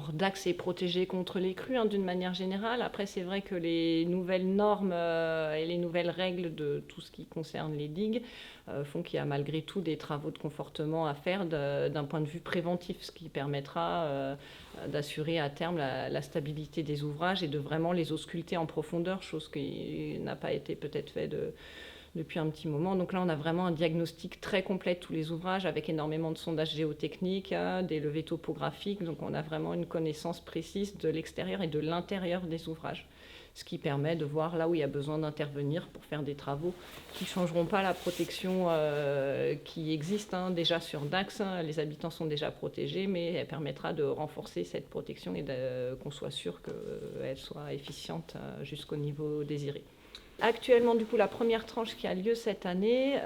Alors, Dax est protégé contre les crues, d'une manière générale. Après, c'est vrai que les nouvelles normes et les nouvelles règles de tout ce qui concerne les digues font qu'il y a malgré tout des travaux de confortement à faire d'un point de vue préventif, ce qui permettra d'assurer à terme la stabilité des ouvrages et de vraiment les ausculter en profondeur, chose qui n'a pas été peut-être faite depuis un petit moment. Donc là, on a vraiment un diagnostic très complet de tous les ouvrages avec énormément de sondages géotechniques, des levées topographiques. Donc on a vraiment une connaissance précise de l'extérieur et de l'intérieur des ouvrages, ce qui permet de voir là où il y a besoin d'intervenir pour faire des travaux qui ne changeront pas la protection qui existe déjà sur Dax. Les habitants sont déjà protégés, mais elle permettra de renforcer cette protection et qu'on soit sûr qu'elle soit efficiente jusqu'au niveau désiré. Actuellement, du coup, la première tranche qui a lieu cette année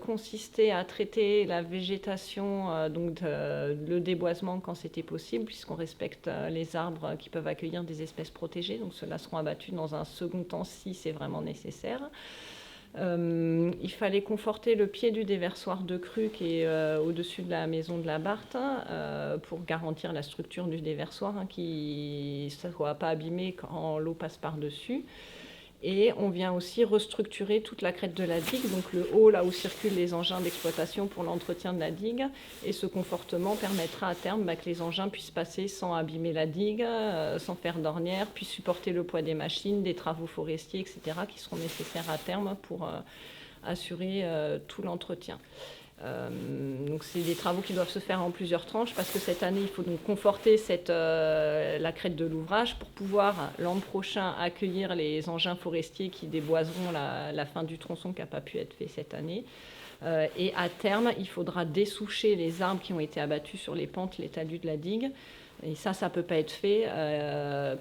consistait à traiter la végétation, donc le déboisement quand c'était possible, puisqu'on respecte les arbres qui peuvent accueillir des espèces protégées. Donc ceux-là seront abattus dans un second temps si c'est vraiment nécessaire. Il fallait conforter le pied du déversoir de crue qui est au-dessus de la maison de la Barthe pour garantir la structure du déversoir, qui ne soit pas abîmé quand l'eau passe par-dessus. Et on vient aussi restructurer toute la crête de la digue, donc le haut là où circulent les engins d'exploitation pour l'entretien de la digue. Et ce confortement permettra à terme que les engins puissent passer sans abîmer la digue, sans faire d'ornière, puissent supporter le poids des machines, des travaux forestiers, etc., qui seront nécessaires à terme pour assurer tout l'entretien. Donc c'est des travaux qui doivent se faire en plusieurs tranches parce que cette année, il faut donc conforter la crête de l'ouvrage pour pouvoir l'an prochain accueillir les engins forestiers qui déboiseront la fin du tronçon qui n'a pas pu être fait cette année. Et à terme, il faudra dessoucher les arbres qui ont été abattus sur les pentes, les talus de la digue. Et ça ne peut pas être fait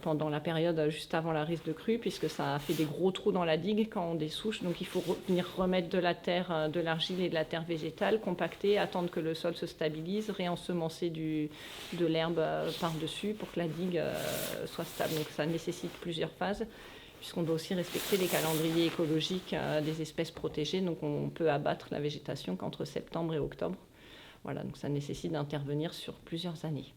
pendant la période juste avant la rise de crue, puisque ça a fait des gros trous dans la digue quand on dessouche. Donc il faut venir remettre de la terre, de l'argile et de la terre végétale, compacter, attendre que le sol se stabilise, réensemencer de l'herbe par-dessus pour que la digue soit stable. Donc ça nécessite plusieurs phases, puisqu'on doit aussi respecter les calendriers écologiques des espèces protégées. Donc on peut abattre la végétation qu'entre septembre et octobre. Voilà, donc ça nécessite d'intervenir sur plusieurs années.